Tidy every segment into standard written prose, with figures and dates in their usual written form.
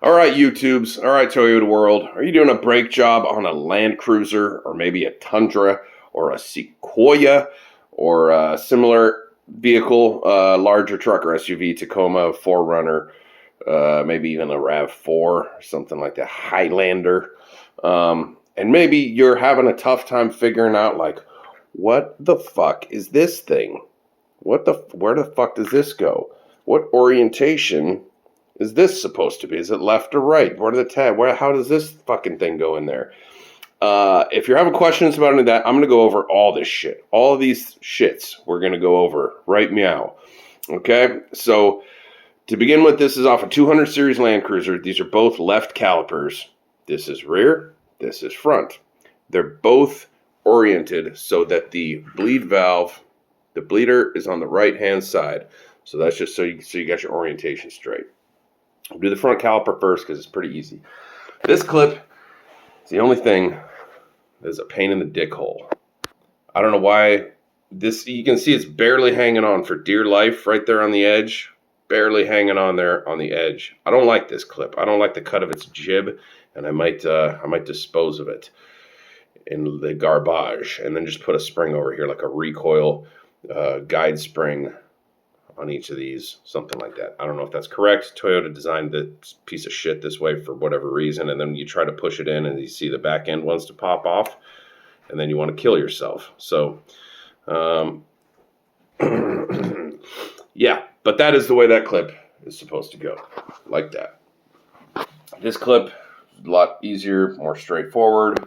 All right, YouTubes. All right, Toyota World. Are you doing a brake job on a Land Cruiser or maybe a Tundra or a Sequoia or a similar vehicle, larger truck or SUV, Tacoma, 4Runner, maybe even a RAV4 or something like that, Highlander. And maybe you're having a tough time figuring out, like, what the fuck is this thing? Where the fuck does this go? What orientation is this supposed to be? Is it left or right? What are the tab? How does this fucking thing go in there? If you're having questions about any of that, I'm going to go over all this shit. All of these shits we're going to go over right meow. Okay? So, to begin with, this is off a 200 series Land Cruiser. These are both left calipers. This is rear. This is front. They're both oriented so that the bleed valve, the bleeder, is on the right-hand side. So that's just so you got your orientation straight. I'll do the front caliper first because it's pretty easy. This clip is the only thing that is a pain in the dick hole. I don't know why this, you can see it's barely hanging on for dear life right there on the edge. Barely hanging on there on the edge. I don't like this clip. I don't like the cut of its jib, and I might dispose of it in the garbage and then just put a spring over here, like a recoil guide spring on each of these, something like that. I don't know if that's correct. Toyota designed this piece of shit this way for whatever reason, and then you try to push it in and you see the back end wants to pop off, and then you want to kill yourself. So yeah, but that is the way that clip is supposed to go, like that. This clip is a lot easier, more straightforward.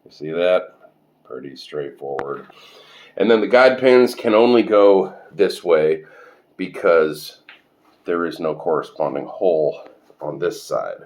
You see that? Pretty straightforward. And then the guide pins can only go this way because there is no corresponding hole on this side.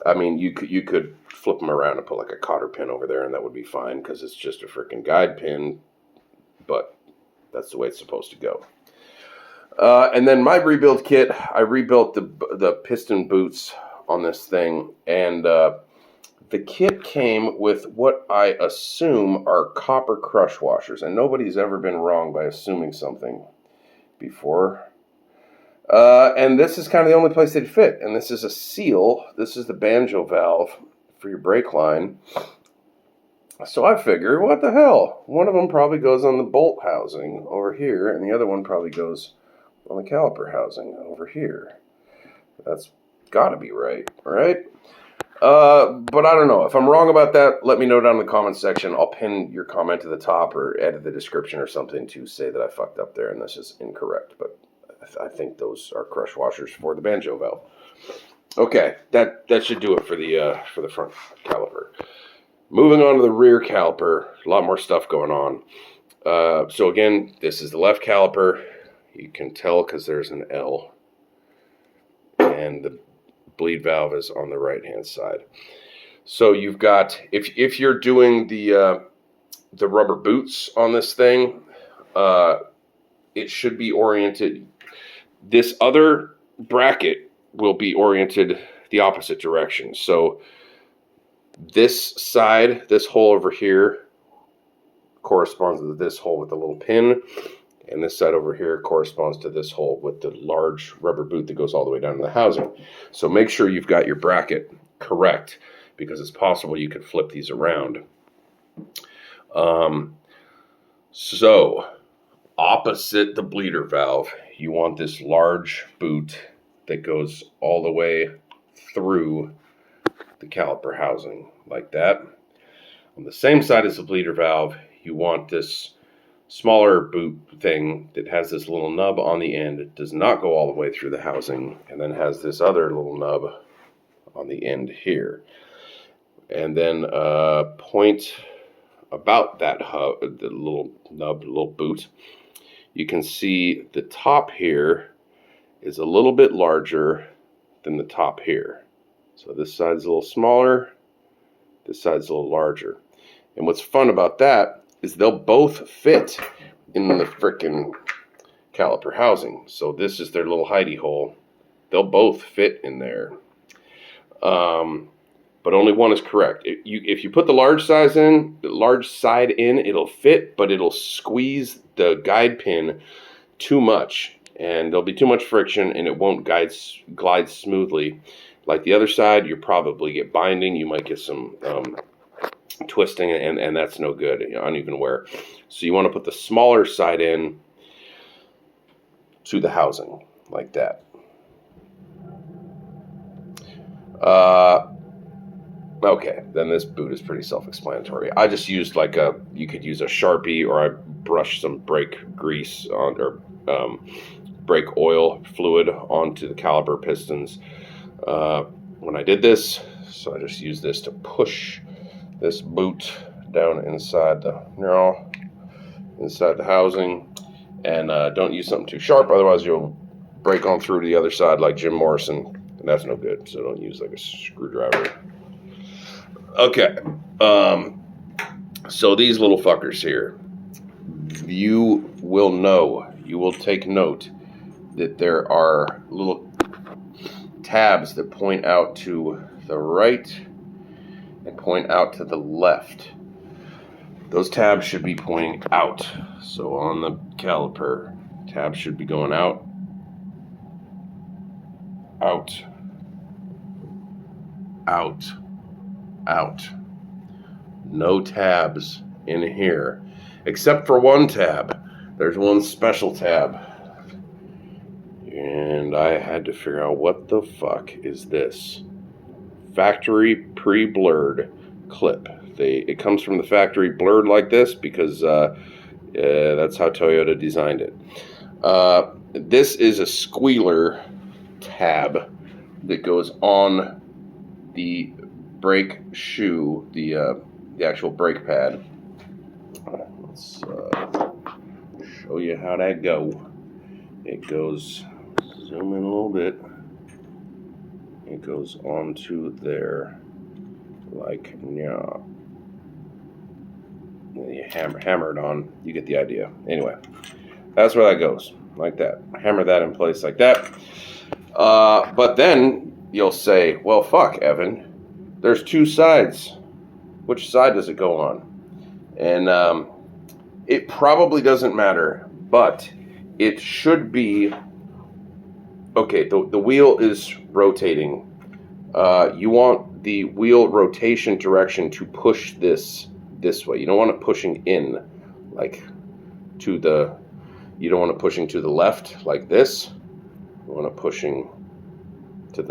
I mean, you could flip them around and put like a cotter pin over there, and that would be fine because it's just a freaking guide pin. But that's the way it's supposed to go. And then my rebuild kit, I rebuilt the piston boots on this thing, and the kit came with what I assume are copper crush washers, and nobody's ever been wrong by assuming something before. And this is kind of the only place they'd fit, and this is a seal. This is the banjo valve for your brake line. So I figured, what the hell? One of them probably goes on the bolt housing over here, and the other one probably goes on the caliper housing over here. That's got to be right, right? But I don't know. If I'm wrong about that, let me know down in the comments section. I'll pin your comment to the top or add to the description or something to say that I fucked up there and this is incorrect. But I think those are crush washers for the banjo valve. Okay, that should do it for the front caliper. Moving on to the rear caliper, a lot more stuff going on. So again, this is the left caliper. You can tell because there's an L. And the bleed valve is on the right-hand side. So you've got, if you're doing the rubber boots on this thing, it should be oriented. This other bracket will be oriented the opposite direction. So this side, this hole over here, corresponds to this hole with the little pin, and this side over here corresponds to this hole with the large rubber boot that goes all the way down to the housing. So make sure you've got your bracket correct, because it's possible you could flip these around. So opposite the bleeder valve, you want this large boot that goes all the way through the caliper housing, like that. On the same side as the bleeder valve, you want this smaller boot thing that has this little nub on the end. It does not go all the way through the housing, and then has this other little nub on the end here. And then point about that hub, the little nub, little boot, you can see the top here is a little bit larger than the top here. So this side's a little smaller, this side's a little larger. And what's fun about that is they'll both fit in the frickin' caliper housing. So this is their little hidey hole. They'll both fit in there. But only one is correct. If you put the large side in, it'll fit, but it'll squeeze the guide pin too much. and there'll be too much friction, and it won't glide smoothly. Like the other side, you probably get binding. You might get some twisting, and that's no good, uneven wear. So you want to put the smaller side in to the housing, like that. Okay, then this boot is pretty self-explanatory. I just used you could use a Sharpie, or I brushed some brake grease on, or brake oil fluid onto the caliper pistons when I did this. So I just used this to push this boot down inside the housing, and don't use something too sharp, otherwise you'll break on through to the other side like Jim Morrison, and that's no good. So don't use like a screwdriver. Okay, so these little fuckers here, you will take note that there are little tabs that point out to the right and point out to the left. Those tabs should be pointing out. So on the caliper, tabs should be going out, out, out, out. No tabs in here, except for one tab. There's one special tab, and I had to figure out what the fuck is this. Factory pre-blurred clip. It comes from the factory blurred like this because that's how Toyota designed it. This is a Squealer tab that goes on the brake shoe, the actual brake pad. Let's show you how that go. It goes, zoom in a little bit. It goes onto there, like, yeah. You hammer it on, you get the idea. Anyway, that's where that goes, like that. Hammer that in place like that. But then you'll say, well, fuck, Evan, there's two sides. Which side does it go on? And it probably doesn't matter, but it should be, okay, the wheel is rotating. You want the wheel rotation direction to push this way. You don't want it pushing in, like you don't want it pushing to the left like this. You want it pushing to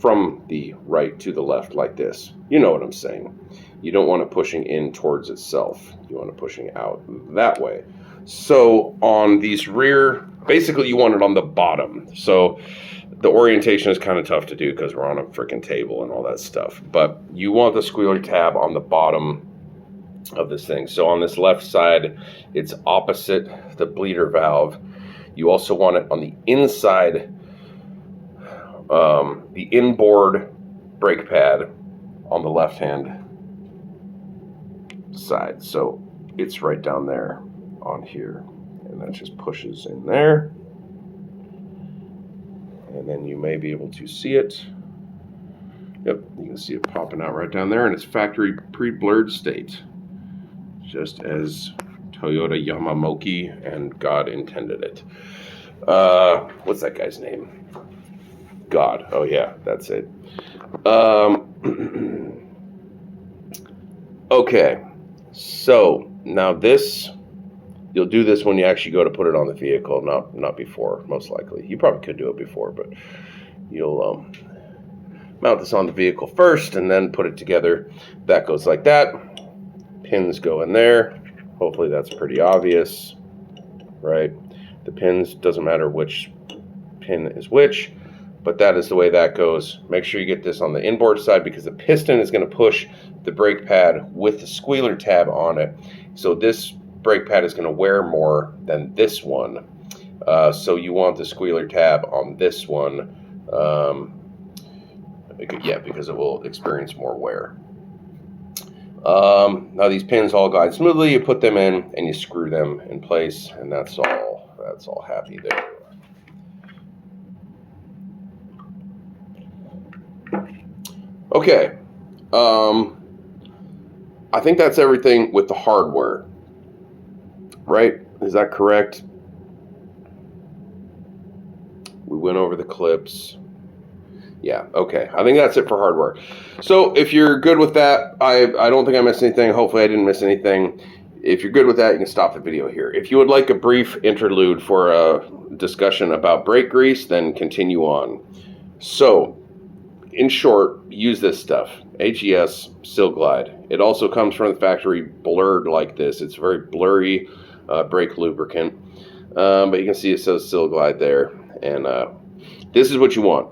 from the right to the left like this. You know what I'm saying. You don't want it pushing in towards itself. You want it pushing out that way. So on these rear, basically you want it on the bottom. So the orientation is kind of tough to do because we're on a freaking table and all that stuff. But you want the Squealer tab on the bottom of this thing. So on this left side, it's opposite the bleeder valve. You also want it on the inside, the inboard brake pad on the left hand side. So it's right down there on here, and that just pushes in there, and then you may be able to see it. Yep, you can see it popping out right down there, and it's factory pre-blurred state, just as Toyota Yamamoki and God intended it. What's that guy's name? God. Oh yeah, that's it. Okay, so now this, you'll do this when you actually go to put it on the vehicle, not before, most likely. You probably could do it before, but you'll mount this on the vehicle first and then put it together. That goes like that. Pins go in there. Hopefully that's pretty obvious, right? The pins, doesn't matter which pin is which, but that is the way that goes. Make sure you get this on the inboard side because the piston is going to push the brake pad with the Squealer tab on it. So this brake pad is going to wear more than this one. So you want the Squealer tab on this one. Because it will experience more wear. Now these pins all glide smoothly. You put them in and you screw them in place, and that's all happy there. Okay, I think that's everything with the hardware, right? Is that correct? went over the clips. Yeah, okay. I think that's it for hardware. So if you're good with that, I don't think I missed anything. Hopefully I didn't miss anything. If you're good with that, you can stop the video here. If you would like a brief interlude for a discussion about brake grease, then continue on. So, in short, use this stuff. HES Sil Glide. It also comes from the factory blurred like this. It's very blurry brake lubricant. But you can see it says Sil Glide there. And this is what you want.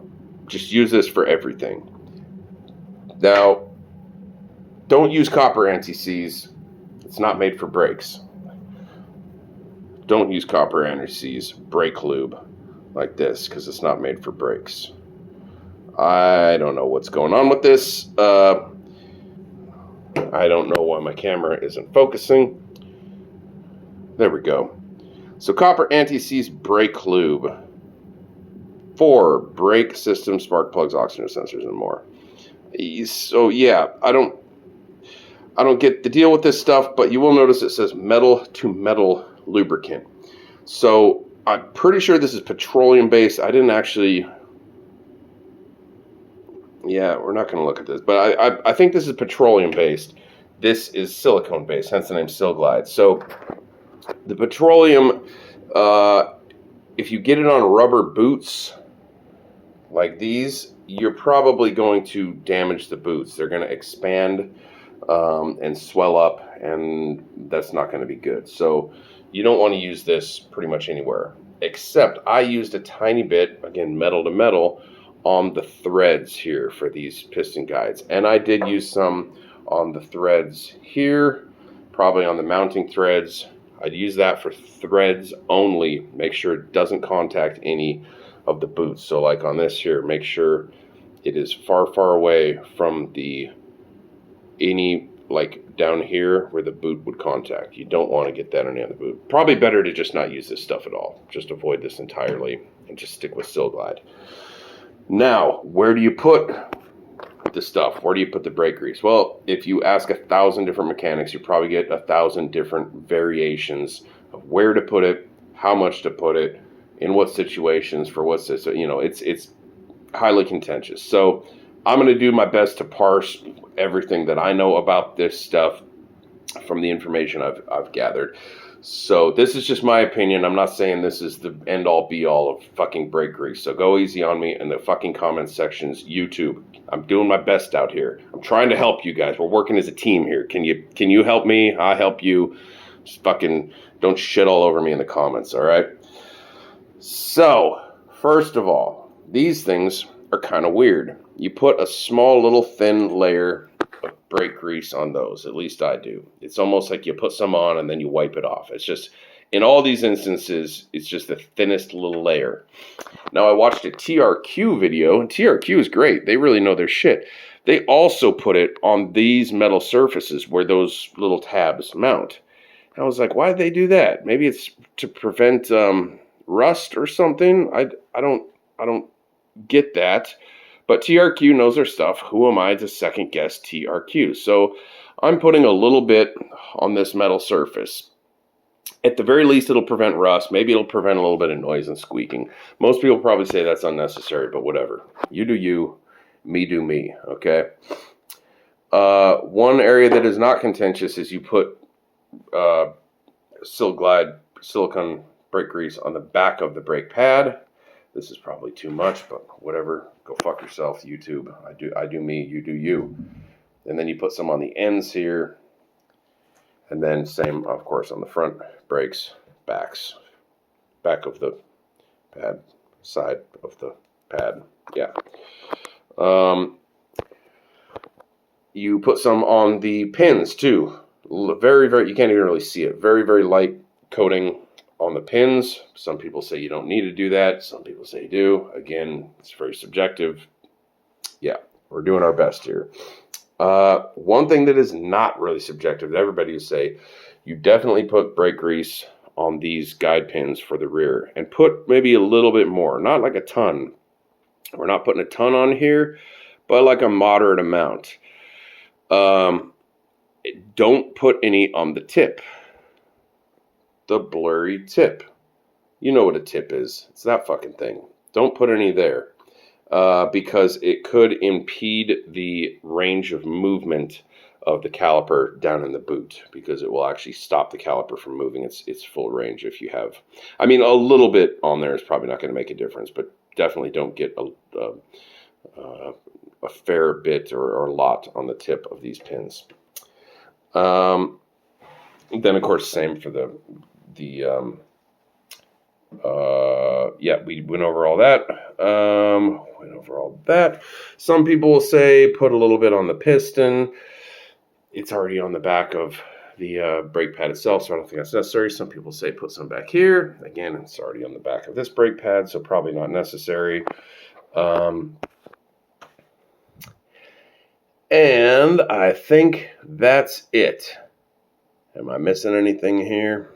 Just use this for everything. Now, don't use copper anti-seize. It's not made for brakes. Don't use copper anti-seize brake lube like this because it's not made for brakes. I don't know what's going on with this. I don't know why my camera isn't focusing. There we go. So copper anti-seize brake lube for brake system, spark plugs, oxygen sensors, and more. So yeah, I don't get the deal with this stuff, but you will notice it says metal to metal lubricant. So I'm pretty sure this is petroleum based. I didn't actually. Yeah, we're not going to look at this, but I think this is petroleum based. This is silicone based, hence the name Sil Glide. So the petroleum, if you get it on rubber boots like these, you're probably going to damage the boots. They're going to expand and swell up, and that's not going to be good. So you don't want to use this pretty much anywhere, except I used a tiny bit, again, metal to metal, on the threads here for these piston guides. And I did use some on the threads here, probably on the mounting threads. I'd use that for threads only. Make sure it doesn't contact any of the boots. So like on this here, make sure it is far, far away from any like down here where the boot would contact. You don't want to get that on the boot. Probably better to just not use this stuff at all. Just avoid this entirely and just stick with Sil Glide. Now, where do you put the stuff? Where do you put the brake grease? Well, if you ask 1,000 different mechanics, you probably get 1,000 different variations of where to put it, how much to put it, in what situations, for what's this. You know, it's highly contentious. So I'm going to do my best to parse everything that I know about this stuff from the information I've gathered. So this is just my opinion. I'm not saying this is the end-all be-all of fucking brake grease. So go easy on me in the fucking comment sections. YouTube, I'm doing my best out here. I'm trying to help you guys. We're working as a team here. Can you help me? I help you. Just fucking don't shit all over me in the comments, all right? So, first of all, these things are kind of weird. You put a small little thin layer of brake grease on those. At least I do. It's almost like you put some on and then you wipe it off. It's just, in all these instances, it's just the thinnest little layer. Now, I watched a TRQ video, and TRQ is great. They really know their shit. They also put it on these metal surfaces where those little tabs mount. I was like, why did they do that? Maybe it's to prevent rust or something. I don't get that. But TRQ knows their stuff. Who am I to second guess TRQ? So I'm putting a little bit on this metal surface. At the very least, it'll prevent rust. Maybe it'll prevent a little bit of noise and squeaking. Most people probably say that's unnecessary, but whatever. You do you, me do me, okay? One area that is not contentious is you put Sil Glide silicone brake grease on the back of the brake pad. This is probably too much, but whatever. Go fuck yourself, YouTube. I do me, you do you. And then you put some on the ends here. And then same, of course, on the front brakes, back of the pad, side of the pad. Yeah. You put some on the pins too. Very, very, you can't even really see it. Very, very light coating on the pins. Some people say you don't need to do that. Some people say you do. Again, it's very subjective. Yeah, we're doing our best here. One thing that is not really subjective that everybody would say, you definitely put brake grease on these guide pins for the rear. And put maybe a little bit more. Not like a ton. We're not putting a ton on here, but like a moderate amount. Don't put any on the tip. The blurry tip. You know what a tip is. It's that fucking thing. Don't put any there because it could impede the range of movement of the caliper down in the boot, because it will actually stop the caliper from moving its full range if you have. I mean, a little bit on there is probably not going to make a difference, but definitely don't get a fair bit or a lot on the tip of these pins. Then of course same for yeah, we went over all that. Some people will say put a little bit on the piston. It's already on the back of the brake pad itself, so I don't think that's necessary. Some people say put some back here. Again, it's already on the back of this brake pad, so probably not necessary. And I think that's it. Am I missing anything here?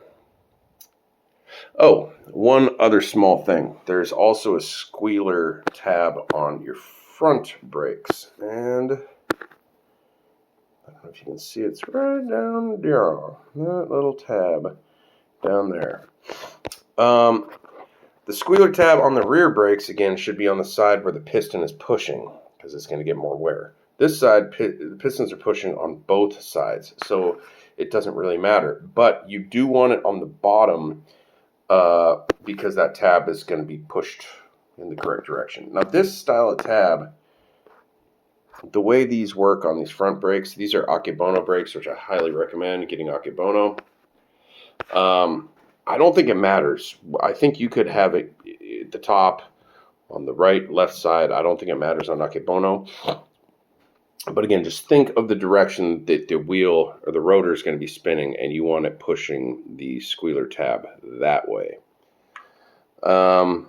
Oh, one other small thing. There's also a Squealer tab on your front brakes. And I don't know if you can see it. It's right down there. That little tab down there. The Squealer tab on the rear brakes, again, should be on the side where the piston is pushing, because it's going to get more wear. This side, the pistons are pushing on both sides, so it doesn't really matter. But you do want it on the bottom because that tab is going to be pushed in the correct direction. Now, this style of tab, the way these work on these front brakes, these are Akebono brakes, which I highly recommend getting Akebono. I don't think it matters. I think you could have it at the top, on the right, left side. I don't think it matters on Akebono. But again, just think of the direction that the wheel or the rotor is going to be spinning, and you want it pushing the Squealer tab that way. Oh,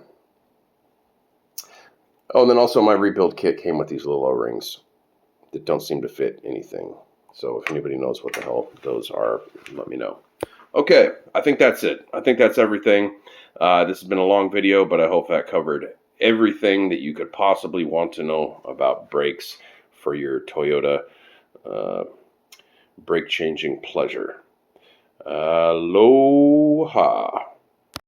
and then also my rebuild kit came with these little O-rings that don't seem to fit anything. So if anybody knows what the hell those are, let me know. Okay, I think that's it. I think that's everything. This has been a long video, but I hope that covered everything that you could possibly want to know about brakes for your Toyota brake changing pleasure. Aloha.